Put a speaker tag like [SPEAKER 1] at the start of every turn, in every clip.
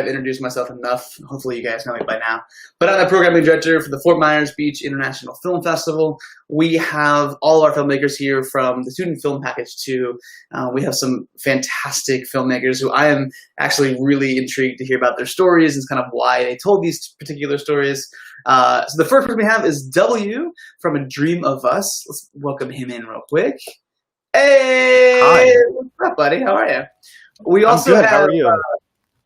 [SPEAKER 1] I've introduced myself enough. Hopefully you guys know me by now. But I'm the programming director for the Fort Myers Beach International Film Festival. We have all of our filmmakers here from the student film package too. We have some fantastic filmmakers who I am actually really intrigued to hear about their stories and kind of why they told these particular stories. So the first person we have is W from A Dream of Us. Let's welcome him in real quick. Hey!
[SPEAKER 2] Hi.
[SPEAKER 1] What's up, buddy? How are you? We
[SPEAKER 2] I'm
[SPEAKER 1] also
[SPEAKER 2] good.
[SPEAKER 1] have,
[SPEAKER 2] How are you?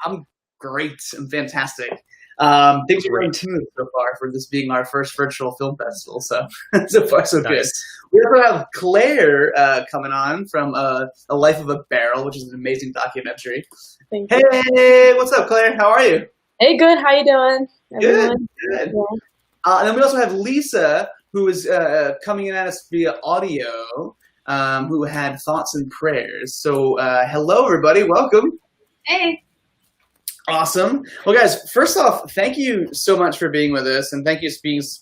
[SPEAKER 1] I'm great and fantastic. Things are going smooth so far for this being our first virtual film festival. So so far so good.
[SPEAKER 2] Nice.
[SPEAKER 1] We also have Claire coming on from A Life of a Barrel, which is an amazing documentary.
[SPEAKER 3] Thank you.
[SPEAKER 1] Hey, what's up, Claire? How are you?
[SPEAKER 3] Hey, good. How you doing, everyone?
[SPEAKER 1] Good.
[SPEAKER 3] Yeah.
[SPEAKER 1] And then we also have Lisa, who is coming in at us via audio, who had thoughts and prayers. So hello, everybody. Welcome.
[SPEAKER 4] Hey.
[SPEAKER 1] Awesome. Well, guys, first off, thank you so much for being with us, and thank you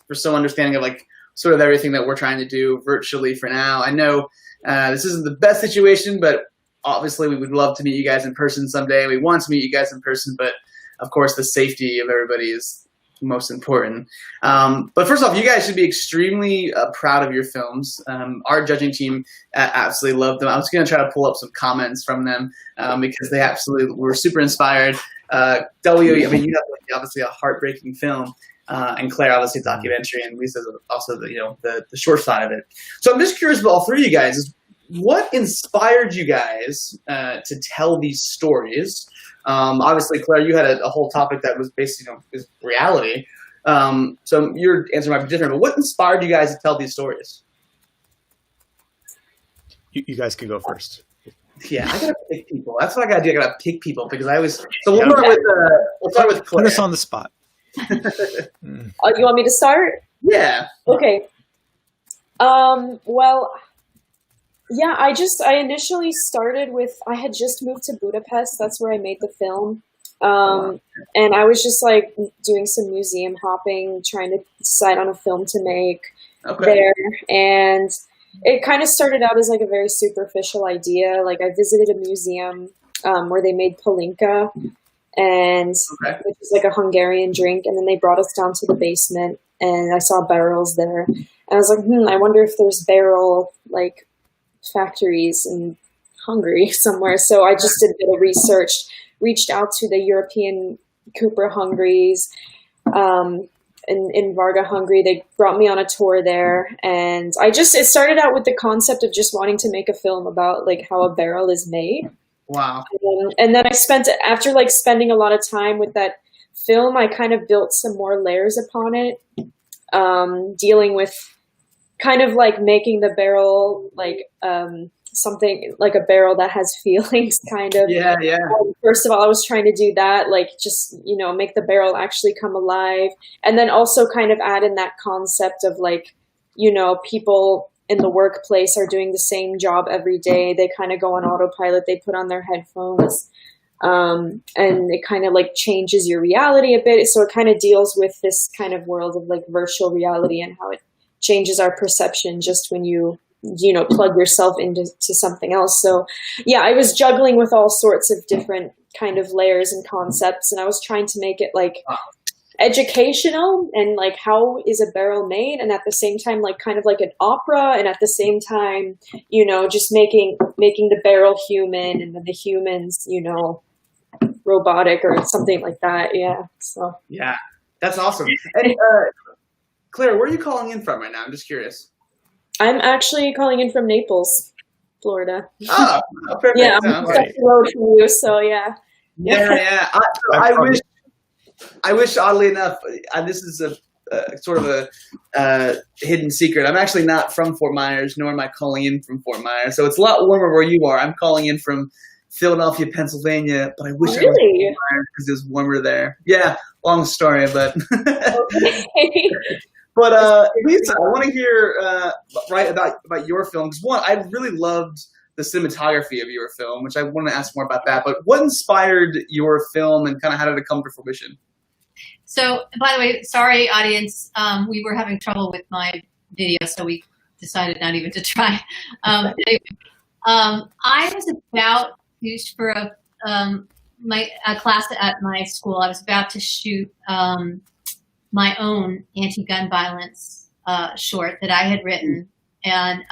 [SPEAKER 1] for so understanding of like sort of everything that we're trying to do virtually for now. I know this isn't the best situation, but obviously we would love to meet you guys in person someday. We want to meet you guys in person, but of course the safety of everybody is most important. But first off, you guys should be extremely proud of your films. Our judging team absolutely loved them. I was going to try to pull up some comments from them because they absolutely were super inspired. W, I mean, you have like, obviously a heartbreaking film, and Claire obviously a documentary, and Lisa's also the short side of it. So I'm just curious about all three of you guys. What inspired you guys to tell these stories? Obviously, Claire, you had a whole topic that was based, is reality. So your answer might be different, but what inspired you guys to tell these stories?
[SPEAKER 2] You guys can go first.
[SPEAKER 1] Yeah, I gotta pick people. That's what I gotta do. I gotta pick people because I was. So we'll start with Claire.
[SPEAKER 2] Put us on the spot.
[SPEAKER 3] You want me to start?
[SPEAKER 1] Yeah.
[SPEAKER 3] Okay. Well, yeah, I initially started with, I had just moved to Budapest. That's where I made the film. And I was just like doing some museum hopping, trying to decide on a film to make there. And it kind of started out as like a very superficial idea. Like I visited a museum where they made Palinka, and which is like a Hungarian drink. And then they brought us down to the basement, and I saw barrels there. And I was like, I wonder if there's barrel like factories in Hungary somewhere. So I just did a bit of research, reached out to the European Cooper Hungries in Varga, Hungary. They brought me on a tour there, and it started out with the concept of just wanting to make a film about like how a barrel is made.
[SPEAKER 1] Wow.
[SPEAKER 3] And then after like spending a lot of time with that film, I kind of built some more layers upon it, dealing with kind of like making the barrel like something like a barrel that has feelings, kind of.
[SPEAKER 1] Yeah.
[SPEAKER 3] First of all, I was trying to do that, like just, make the barrel actually come alive. And then also kind of add in that concept of like, people in the workplace are doing the same job every day. They kind of go on autopilot, they put on their headphones, and it kind of like changes your reality a bit. So it kind of deals with this kind of world of like virtual reality and how it changes our perception just when you plug yourself into something else. So yeah, I was juggling with all sorts of different kind of layers and concepts, and I was trying to make it like educational and like how is a barrel made, and at the same time like kind of like an opera, and at the same time just making the barrel human, and then the humans robotic or something like that. So
[SPEAKER 1] That's awesome. And Claire, where are you calling in from right now? I'm just curious.
[SPEAKER 3] I'm actually calling in from Naples, Florida.
[SPEAKER 1] Oh, perfect.
[SPEAKER 3] Yeah, I'm just up the road from you, so yeah.
[SPEAKER 1] I wish, oddly enough, this is a sort of a hidden secret. I'm actually not from Fort Myers, nor am I calling in from Fort Myers. So it's a lot warmer where you are. I'm calling in from Philadelphia, Pennsylvania, but I wish I was in Fort Myers because it was warmer there. Yeah, long story, but. But Lisa, I want to hear about your film, because one, I really loved the cinematography of your film, which I want to ask more about that. But what inspired your film, and kind of how did it come to fruition?
[SPEAKER 4] So, by the way, sorry, audience, we were having trouble with my video, so we decided not even to try. Anyway, I was about used for a class at my school. I was about to shoot my own anti-gun violence short that I had written, and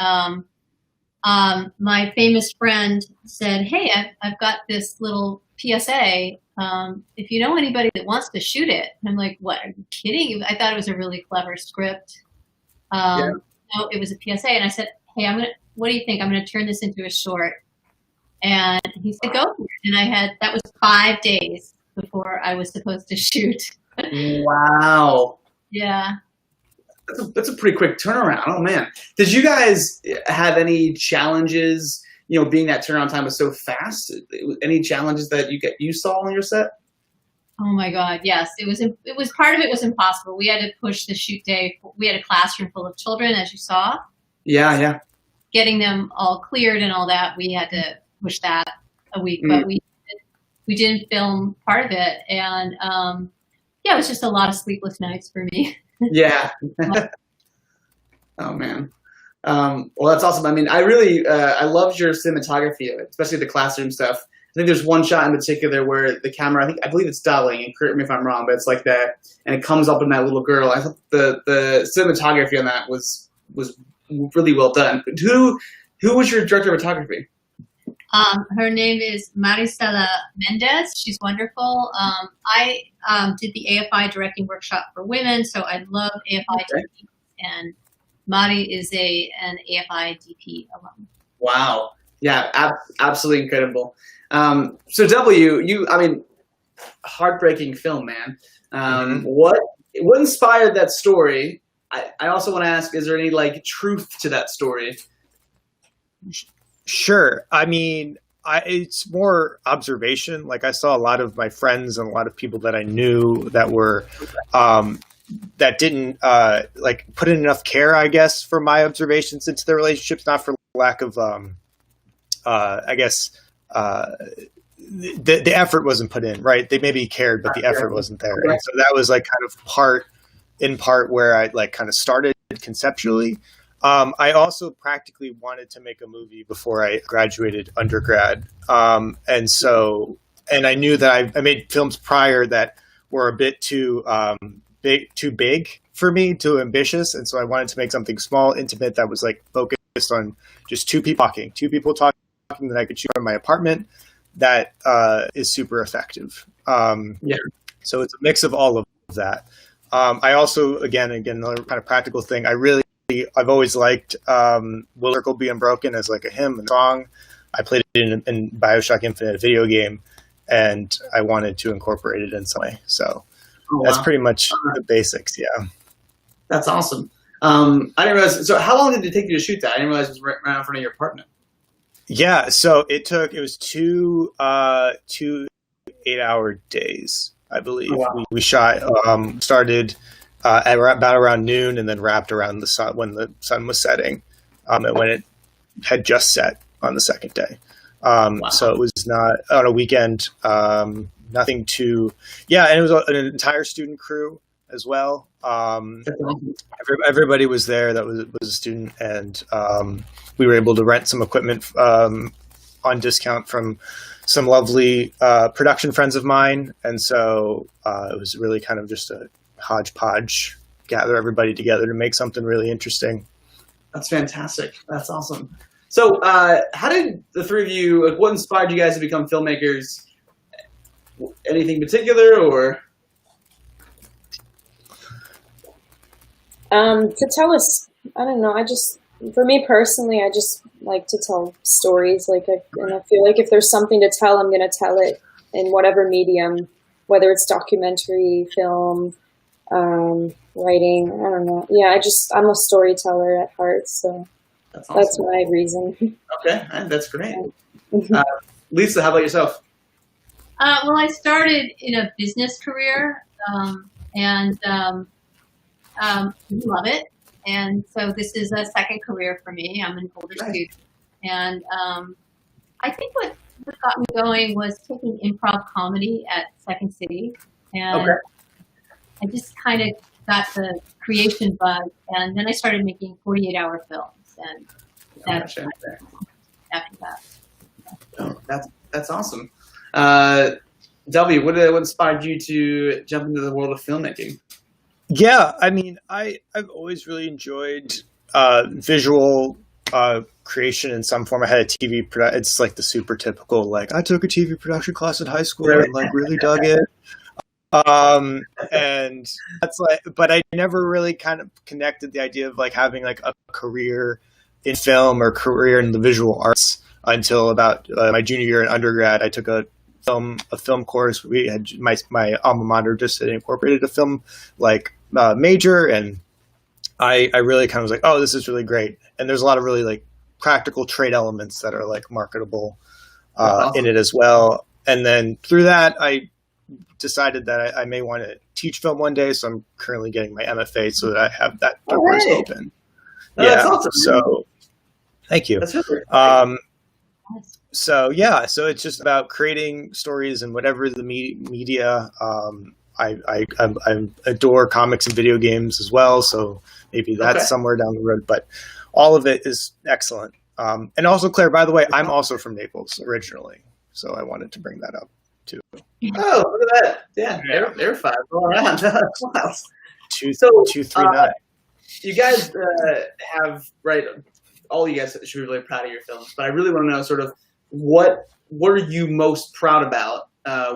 [SPEAKER 4] my famous friend said, "Hey, I've got this little PSA. If you know anybody that wants to shoot it." And I'm like, "What? Are you kidding?" I thought it was a really clever script. No, it was a PSA, and I said, "Hey, what do you think? I'm gonna turn this into a short." And he said, "Go for it." And that was 5 days before I was supposed to shoot.
[SPEAKER 1] Wow.
[SPEAKER 4] Yeah.
[SPEAKER 1] That's a pretty quick turnaround. Oh man. Did you guys have any challenges, being that turnaround time was so fast? Any challenges that you saw on your set?
[SPEAKER 4] Oh my God, yes. It was part of it was impossible. We had to push the shoot day. We had a classroom full of children, as you saw.
[SPEAKER 1] Yeah.
[SPEAKER 4] Getting them all cleared and all that, we had to push that a week, but we didn't film part of it. And it was just a lot of sleepless nights for me.
[SPEAKER 1] Yeah. Oh man. Well, that's awesome. I mean, I really, I loved your cinematography of it, especially the classroom stuff. I think there's one shot in particular where the camera, I believe it's doubling, and correct me if I'm wrong, but it's like that, and it comes up in that little girl. I thought the cinematography on that was really well done. Who was your director of photography?
[SPEAKER 4] Her name is Marisela Mendez. She's wonderful. I did the AFI directing workshop for women, so I love AFI DP, and Mari is an AFI DP alum. Wow.
[SPEAKER 1] Yeah, absolutely incredible. So W, heartbreaking film, man. What inspired that story? I also want to ask, is there any truth to that story?
[SPEAKER 2] Sure. I mean, it's more observation. Like I saw a lot of my friends and a lot of people that I knew that were, that didn't put in enough care, I guess, for my observations into their relationships, not for lack of, the effort wasn't put in, right? They maybe cared, but the effort wasn't there. And so that was kind of in part where I kind of started conceptually. I also practically wanted to make a movie before I graduated undergrad. And I knew that I made films prior that were a bit too big for me, too ambitious. And so I wanted to make something small, intimate, that was focused on just two people talking that I could shoot from my apartment that is super effective. So it's a mix of all of that. I also, again, another kind of practical thing, I've always liked Will Circle Be Unbroken as a hymn and song. I played it in BioShock Infinite, a video game, and I wanted to incorporate it in some way. So that's pretty much the basics, yeah.
[SPEAKER 1] That's awesome. I didn't realize, so how long did it take you to shoot that? I didn't realize it was right in front of your apartment.
[SPEAKER 2] Yeah, so it was two 8-hour days, I believe.
[SPEAKER 1] Oh, wow.
[SPEAKER 2] We shot, started at about around noon and then wrapped around the sun when the sun was setting, and when it had just set on the second day.
[SPEAKER 1] Wow.
[SPEAKER 2] So it was not on a weekend, nothing too, and it was an entire student crew as well. Everybody was there that was a student, and we were able to rent some equipment on discount from some lovely production friends of mine. And so it was really kind of just a hodgepodge, gather everybody together to make something really interesting.
[SPEAKER 1] That's fantastic. That's awesome. So how did the three of you, what inspired you guys to become filmmakers? Anything particular, or?
[SPEAKER 3] To tell us, I don't know, for me personally, I just like to tell stories, and I feel like if there's something to tell, I'm going to tell it in whatever medium, whether it's documentary, film, writing, I don't know. Yeah, I'm a storyteller at heart, so
[SPEAKER 1] that's awesome.
[SPEAKER 3] That's my reason.
[SPEAKER 1] Okay, that's great. Lisa, how about yourself?
[SPEAKER 4] Well, I started in a business career, and love it. And so this is a second career for me. I'm an older student. And I think what got me going was taking improv comedy at Second City. And I just kind of got the creation bug. And then I started making 48-hour films. And after that.
[SPEAKER 1] Oh, that's awesome. W, what inspired you to jump into the world of filmmaking?
[SPEAKER 2] Yeah, I mean, I've always really enjoyed visual creation in some form. I had a TV production. It's like the super typical, like, I took a TV production class in high school and like really dug it. And that's like, but I never really kind of connected the idea of like having like a career in film or career in the visual arts until about my junior year in undergrad. I took a film course. We had my alma mater just had incorporated a film like major, and I really kind of was like, oh, this is really great. And there's a lot of really like practical trade elements that are like marketable in it as well. And then through that, I decided that I may want to teach film one day. So I'm currently getting my MFA so that I have that doors open.
[SPEAKER 1] Oh, yeah. That's awesome.
[SPEAKER 2] So thank you.
[SPEAKER 1] That's really
[SPEAKER 2] so yeah, so it's just about creating stories and whatever the media. I adore comics and video games as well, so maybe that's somewhere down the road. But all of it is excellent. And also, Claire, by the way, I'm also from Naples originally, so I wanted to bring that up too.
[SPEAKER 1] Oh, look at that! Yeah, they're five all around. Wow.
[SPEAKER 2] 239.
[SPEAKER 1] You guys have all you guys should be really proud of your films, but I really want to know sort of what are you most proud about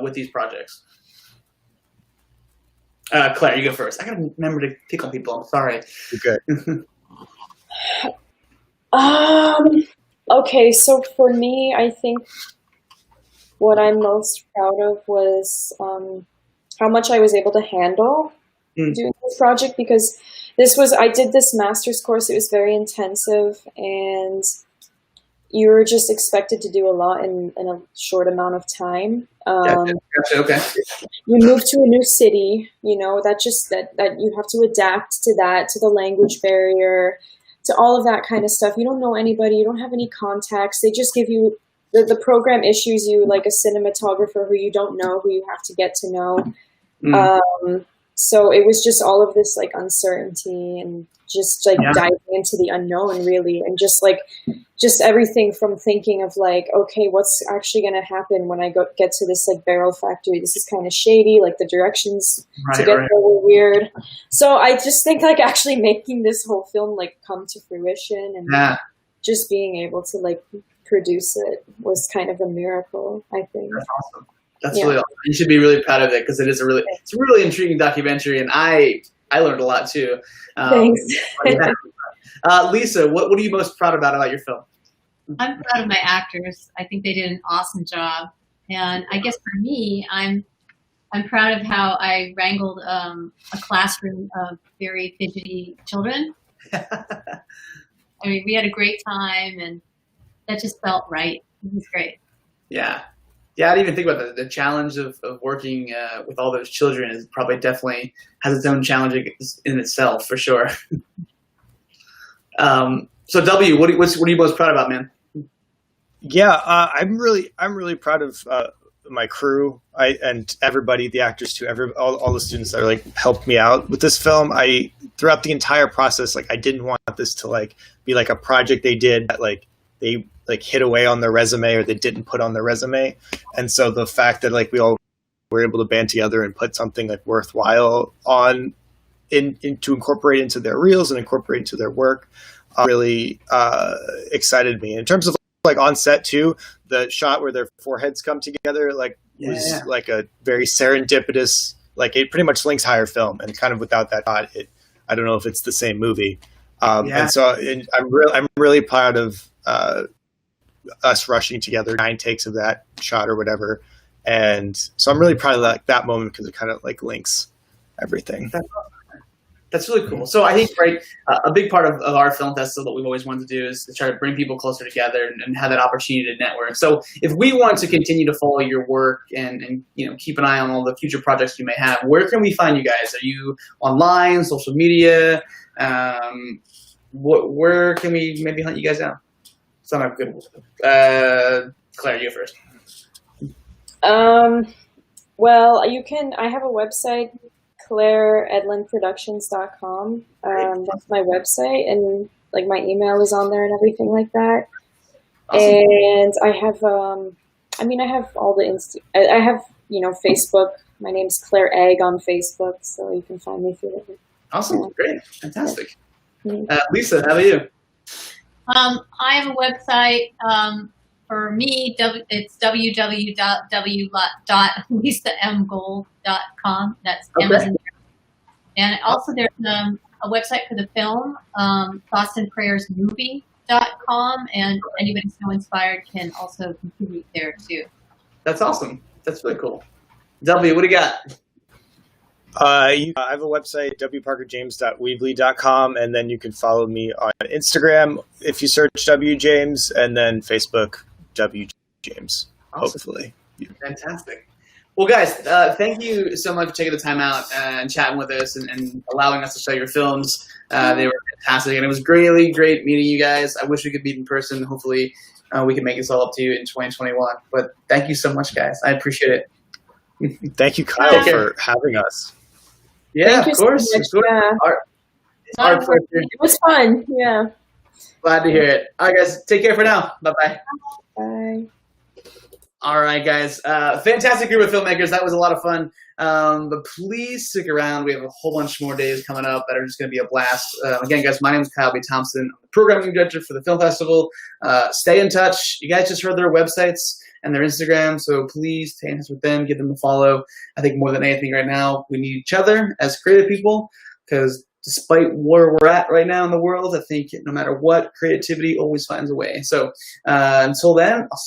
[SPEAKER 1] with these projects? Claire, you go first. I gotta remember to pick on people. I'm sorry.
[SPEAKER 2] You're good.
[SPEAKER 3] Okay, so for me, I think what I'm most proud of was how much I was able to handle doing this project, because I did this master's course. It was very intensive, and you were just expected to do a lot in a short amount of time.
[SPEAKER 1] Gotcha. Okay.
[SPEAKER 3] You move to a new city, that you have to adapt to that, to the language barrier, to all of that kind of stuff. You don't know anybody. You don't have any contacts. They just give you, the program issues you like a cinematographer who you don't know, who you have to get to know. So it was just all of this like uncertainty and just like diving into the unknown, really. And just everything from thinking of like, okay, what's actually going to happen when I get to this like barrel factory? This is kind of shady. Like the directions to get there were weird. So I just think like actually making this whole film like come to fruition and just being able to like produce it was kind of a miracle, I think.
[SPEAKER 1] That's awesome. That's really awesome. You should be really proud of it, because it's a really intriguing documentary, and I learned a lot too.
[SPEAKER 3] Thanks.
[SPEAKER 1] Lisa, what are you most proud about your film?
[SPEAKER 4] I'm proud of my actors. I think they did an awesome job, and I guess for me, I'm proud of how I wrangled a classroom of very fidgety children. I mean, we had a great time, and that just felt right. It was great.
[SPEAKER 1] Yeah. Yeah, I didn't even think about the challenge of working with all those children is probably definitely has its own challenge in itself, for sure. So W, what are you most proud about, man?
[SPEAKER 2] Yeah, I'm really proud of my crew, and everybody, the actors too, all the students that are like helped me out with this film. Throughout the entire process, like I didn't want this to like be like a project they did that like they like hid away on their resume or they didn't put on their resume. And so the fact that like we all were able to band together and put something like worthwhile on to incorporate into their reels and incorporate into their work really excited me. In terms of like on set too, the shot where their foreheads come together was like a very serendipitous, like it pretty much links higher film, and kind of without that shot, I don't know if it's the same movie. And so I'm really proud of us rushing together 9 takes of that shot or whatever. And so I'm really proud of that moment, because it kind of like links everything.
[SPEAKER 1] That's really cool. So I think, a big part of our film festival that we've always wanted to do is to try to bring people closer together and have that opportunity to network. So if we want to continue to follow your work and keep an eye on all the future projects you may have, where can we find you guys? Are you online, social media? Where can we maybe hunt you guys down? It's not good. Claire, you go first.
[SPEAKER 3] Well, I have a website, ClaireEdlinProductions.com. That's my website, and like my email is on there and everything like that. Awesome. And I have, I have all the I have Facebook. My name's Claire Egg on Facebook, so you can find me through there.
[SPEAKER 1] Awesome, great, fantastic.
[SPEAKER 3] Mhm.
[SPEAKER 1] Lisa, how about you?
[SPEAKER 4] I have a website for me. It's www.lisamgold.com. That's
[SPEAKER 1] Okay.
[SPEAKER 4] Amazon. And also there's a website for the film, bostonprayersmovie.com, and anybody so inspired can also contribute there too.
[SPEAKER 1] That's awesome. That's really cool. W, what do you got?
[SPEAKER 2] I have a website, wparkerjames.weebly.com, and then you can follow me on Instagram if you search W James, and then Facebook W James.
[SPEAKER 1] Awesome.
[SPEAKER 2] Hopefully.
[SPEAKER 1] Fantastic. Well, guys, thank you so much for taking the time out and chatting with us and allowing us to show your films. They were fantastic, and it was great meeting you guys. I wish we could meet in person. Hopefully, we can make this all up to you in 2021. But thank you so much, guys. I appreciate it.
[SPEAKER 2] Thank you, Kyle, for having us.
[SPEAKER 1] Yeah,
[SPEAKER 3] Thank you
[SPEAKER 1] of
[SPEAKER 3] so
[SPEAKER 1] course.
[SPEAKER 3] much. Yeah.
[SPEAKER 1] Our pleasure.
[SPEAKER 3] It was fun. Yeah.
[SPEAKER 1] Glad to hear it. All right, guys, take care for now. Bye-bye.
[SPEAKER 3] Bye.
[SPEAKER 1] All right, guys. Fantastic group of filmmakers. That was a lot of fun. But please stick around. We have a whole bunch more days coming up that are just going to be a blast. Again, guys, my name is Kyle B. Thompson. I'm the programming director for the film festival. Stay in touch. You guys just heard their websites and their Instagram, so please stay in touch with them. Give them a follow. I think more than anything right now, we need each other as creative people, because despite where we're at right now in the world, I think no matter what, creativity always finds a way. So until then, I'll see you.